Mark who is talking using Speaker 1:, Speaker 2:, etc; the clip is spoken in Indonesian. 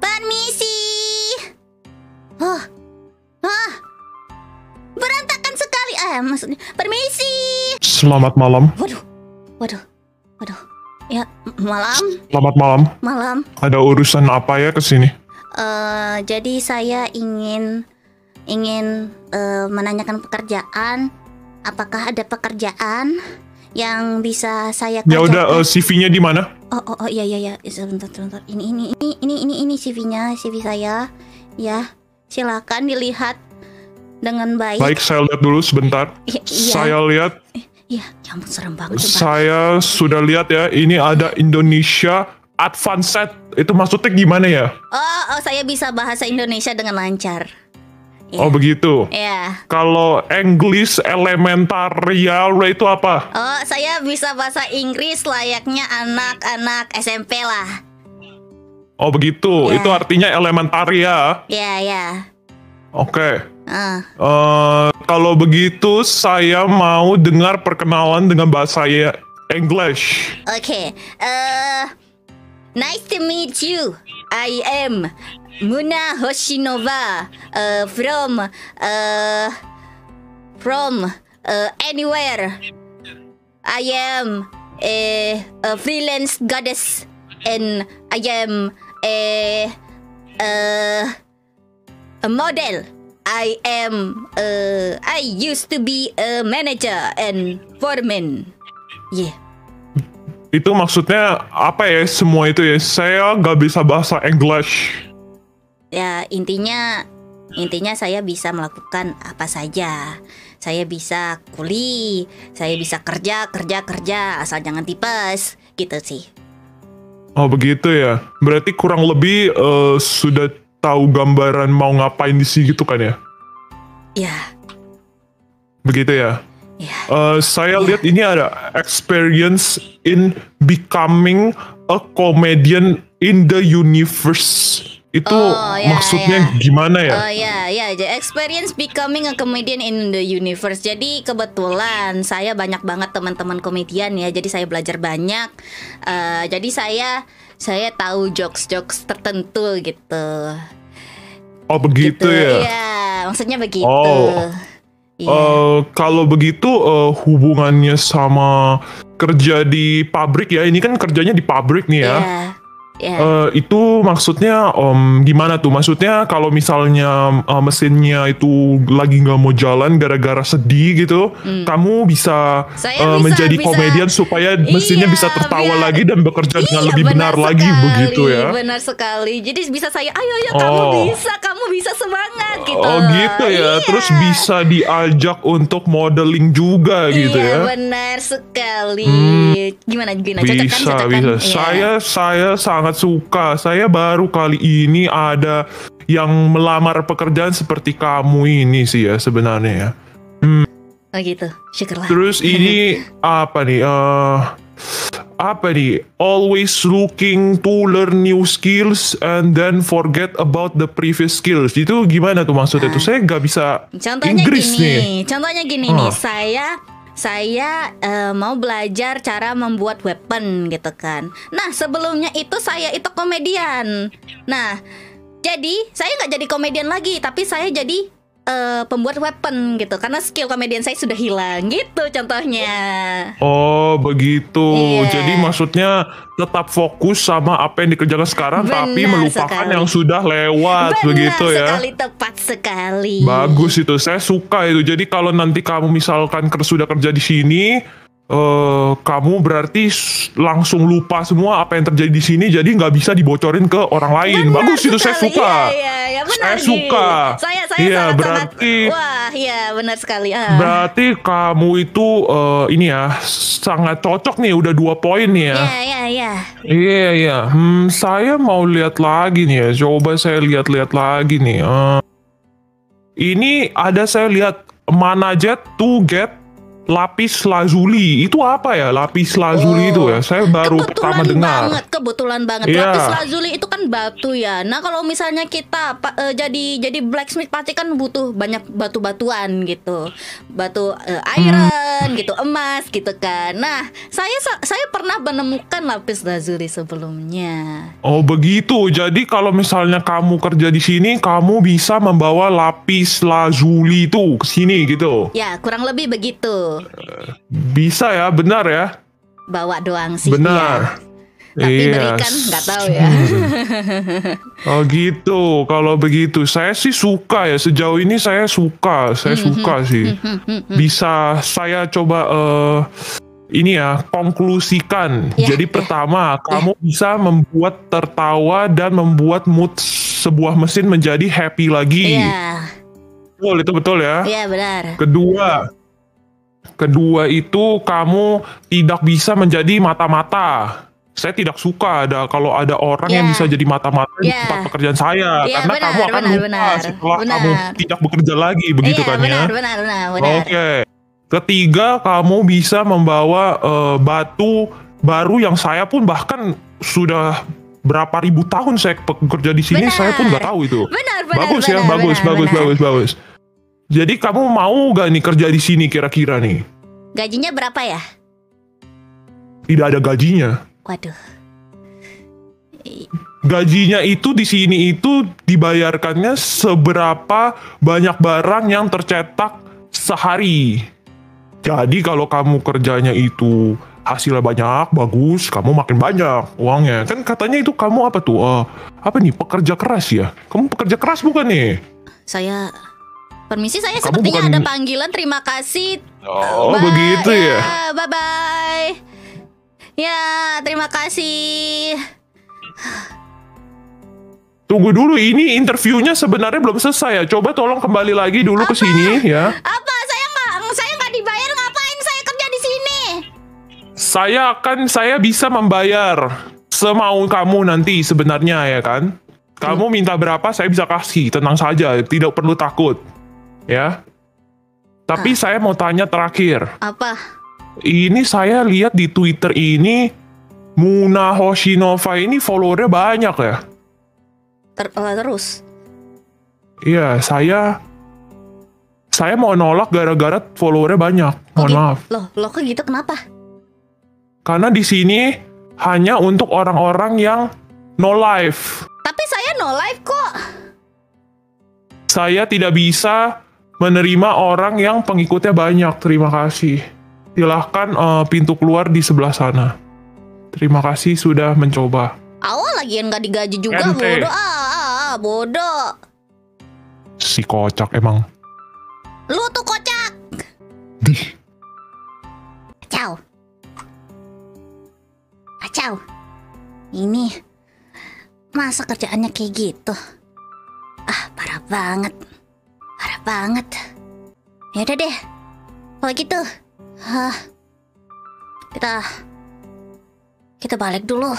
Speaker 1: Permisi. Oh, berantakan sekali. Maksudnya, permisi.
Speaker 2: Selamat malam.
Speaker 1: Waduh. Ya, malam.
Speaker 2: Selamat malam.
Speaker 1: Malam.
Speaker 2: Ada urusan apa ya kesini?
Speaker 1: Jadi saya ingin menanyakan pekerjaan. Apakah ada pekerjaan yang bisa saya kerjakan?
Speaker 2: Ya udah, CV-nya di mana?
Speaker 1: Oh iya. Sebentar. Ini CV-nya, CV saya. Ya, silakan dilihat dengan baik.
Speaker 2: Baik, saya lihat dulu sebentar.
Speaker 1: Iya.
Speaker 2: Saya lihat.
Speaker 1: Iya, ya ampun serem banget.
Speaker 2: Saya sudah lihat ya, ini ada Indonesia Advanced. Itu maksudnya gimana ya?
Speaker 1: Oh, saya bisa bahasa Indonesia dengan lancar.
Speaker 2: Oh begitu.
Speaker 1: Ya.
Speaker 2: Kalau English Elementarial itu apa?
Speaker 1: Oh, saya bisa bahasa Inggris layaknya anak-anak SMP lah.
Speaker 2: Oh begitu,
Speaker 1: Ya.
Speaker 2: itu artinya elementary ya.
Speaker 1: Ya.
Speaker 2: Oke. Kalau begitu saya mau dengar perkenalan dengan bahasa English.
Speaker 1: Oke. Nice to meet you. I am Muna Hoshinova from anywhere. I am a freelance goddess and I am a model. I used to be a manager and foreman. Yeah.
Speaker 2: Itu maksudnya apa ya semua itu ya? Saya nggak bisa bahasa English.
Speaker 1: Ya, intinya saya bisa melakukan apa saja. Saya bisa kuli, saya bisa kerja asal jangan tipes, gitu sih.
Speaker 2: Oh begitu ya. Berarti kurang lebih sudah tahu gambaran mau ngapain di sini gitu kan ya?
Speaker 1: Ya.
Speaker 2: Begitu ya.
Speaker 1: Ya.
Speaker 2: Saya lihat ini ada experience in becoming a comedian in the universe. Itu maksudnya gimana ya?
Speaker 1: Oh ya, experience becoming a comedian in the universe. Jadi kebetulan saya banyak banget teman-teman komedian ya. Jadi saya belajar banyak. Jadi saya tahu jokes tertentu gitu.
Speaker 2: Oh begitu ya?
Speaker 1: Iya, maksudnya begitu.
Speaker 2: Oh. Kalau begitu hubungannya sama kerja di pabrik ya, ini kan kerjanya di pabrik nih ya. Itu maksudnya gimana tuh? Maksudnya kalau misalnya mesinnya itu lagi nggak mau jalan gara-gara sedih gitu, kamu bisa menjadi komedian supaya mesinnya bisa tertawa lagi dan bekerja dengan lebih benar lagi begitu ya?
Speaker 1: Benar sekali. Jadi bisa saya, ayo kamu bisa semangat gitu.
Speaker 2: Oh gitu ya.
Speaker 1: Iya.
Speaker 2: Terus bisa diajak untuk modeling juga gitu ya?
Speaker 1: Iya benar sekali. Gimana? Cocok kan?
Speaker 2: Bisa.
Speaker 1: Iya.
Speaker 2: Saya sangat suka. Saya baru kali ini ada yang melamar pekerjaan seperti kamu ini sih ya sebenarnya ya.
Speaker 1: Oh gitu, syukurlah.
Speaker 2: Terus ini apa nih? Always looking to learn new skills and then forget about the previous skills. Itu gimana tuh maksudnya tuh? Saya nggak bisa Inggris nih.
Speaker 1: Contohnya gini nih, saya mau belajar cara membuat weapon gitu kan. Nah sebelumnya itu saya itu komedian. Nah jadi saya nggak jadi komedian lagi, tapi saya jadi pembuat weapon gitu. Karena skill komedian saya sudah hilang gitu contohnya.
Speaker 2: Oh begitu.
Speaker 1: Iya.
Speaker 2: Jadi maksudnya tetap fokus sama apa yang dikerjakan sekarang, tapi melupakan
Speaker 1: sekali.
Speaker 2: yang sudah lewat. Begitu ya.
Speaker 1: Benar sekali, tepat sekali.
Speaker 2: Bagus itu, saya suka itu. Jadi kalau nanti kamu misalkan sudah kerja di sini, kamu berarti langsung lupa semua apa yang terjadi di sini, jadi nggak bisa dibocorin ke orang lain.
Speaker 1: Benar
Speaker 2: Bagus itu, saya
Speaker 1: sekali.
Speaker 2: suka.
Speaker 1: Iya, benar.
Speaker 2: Saya suka.
Speaker 1: Saya
Speaker 2: Iya,
Speaker 1: sangat
Speaker 2: berarti.
Speaker 1: Wah, iya benar sekali.
Speaker 2: Berarti kamu itu ini ya sangat cocok nih, udah 2 poin nih ya. Iya. Saya mau lihat lagi nih ya. Coba saya lihat-lihat lagi nih. Ini ada saya lihat manage to get lapis lazuli. Itu apa ya lapis lazuli itu ya? Saya baru pertama dengar.
Speaker 1: Kebetulan banget.
Speaker 2: Yeah.
Speaker 1: Lapis lazuli itu kan batu ya. Nah kalau misalnya kita jadi blacksmith pasti kan butuh banyak batu-batuan gitu, batu iron gitu, emas gitu kan. Nah saya pernah menemukan lapis lazuli sebelumnya.
Speaker 2: Oh begitu. Jadi kalau misalnya kamu kerja di sini, kamu bisa membawa lapis lazuli itu ke sini gitu.
Speaker 1: Ya kurang lebih begitu.
Speaker 2: Bisa ya, benar ya?
Speaker 1: Bawa doang sih.
Speaker 2: Benar.
Speaker 1: Ya. Tapi
Speaker 2: Iya.
Speaker 1: berikan nggak tahu ya.
Speaker 2: Oh gitu. Kalau begitu, saya sih suka ya. Sejauh ini saya suka sih. Bisa saya coba ini ya konklusikan.
Speaker 1: Ya,
Speaker 2: Jadi pertama, kamu bisa membuat tertawa dan membuat mood sebuah mesin menjadi happy lagi.
Speaker 1: Iya.
Speaker 2: Betul, itu betul ya.
Speaker 1: Iya benar.
Speaker 2: Kedua itu kamu tidak bisa menjadi mata-mata. Saya tidak suka kalau ada orang yang bisa jadi mata-mata di tempat pekerjaan saya, karena kamu akan lupa setelah kamu tidak bekerja lagi, begitu kan ya?
Speaker 1: Benar.
Speaker 2: Oke. Ketiga, kamu bisa membawa batu baru yang saya pun bahkan sudah berapa ribu tahun saya bekerja di sini, saya pun nggak tahu itu. Bagus ya, bagus. Jadi kamu mau gak nih kerja di sini kira-kira nih?
Speaker 1: Gajinya berapa ya?
Speaker 2: Tidak ada gajinya.
Speaker 1: Waduh.
Speaker 2: Gajinya itu di sini itu dibayarkannya seberapa banyak barang yang tercetak sehari. Jadi kalau kamu kerjanya itu hasilnya banyak, bagus, kamu makin banyak uangnya. Kan katanya itu kamu apa tuh? Apa nih, pekerja keras ya? Kamu pekerja keras bukan nih?
Speaker 1: Permisi, saya
Speaker 2: Kamu
Speaker 1: sepertinya
Speaker 2: bukan...
Speaker 1: ada panggilan. Terima kasih.
Speaker 2: Oh, begitu ya.
Speaker 1: Bye-bye. Ya, terima kasih.
Speaker 2: Tunggu dulu, ini interviewnya sebenarnya belum selesai ya. Coba tolong kembali lagi dulu ke sini ya.
Speaker 1: Apa? Saya nggak dibayar, ngapain saya kerja di sini?
Speaker 2: Saya bisa membayar semau kamu nanti sebenarnya ya kan. Kamu minta berapa saya bisa kasih, tenang saja, tidak perlu takut. Ya. Tapi saya mau tanya terakhir.
Speaker 1: Apa?
Speaker 2: Ini saya lihat di Twitter ini Muna Hoshinova ini followernya banyak ya.
Speaker 1: Terus?
Speaker 2: Iya, saya mau nolak gara-gara followernya banyak. Mohon maaf.
Speaker 1: Loh kok gitu, kenapa?
Speaker 2: Karena di sini hanya untuk orang-orang yang no life.
Speaker 1: Tapi saya no life kok.
Speaker 2: Saya tidak bisa menerima orang yang pengikutnya banyak. Terima kasih. Silahkan pintu keluar di sebelah sana. Terima kasih sudah mencoba.
Speaker 1: Awal lagi yang nggak digaji juga.
Speaker 2: Ente.
Speaker 1: Bodoh. Bodoh.
Speaker 2: Si kocak emang.
Speaker 1: Lu tuh kocak. Kacau. Ini masa kerjaannya kayak gitu? Parah banget. Ya udah deh. Kalau gitu, kita balik dulu.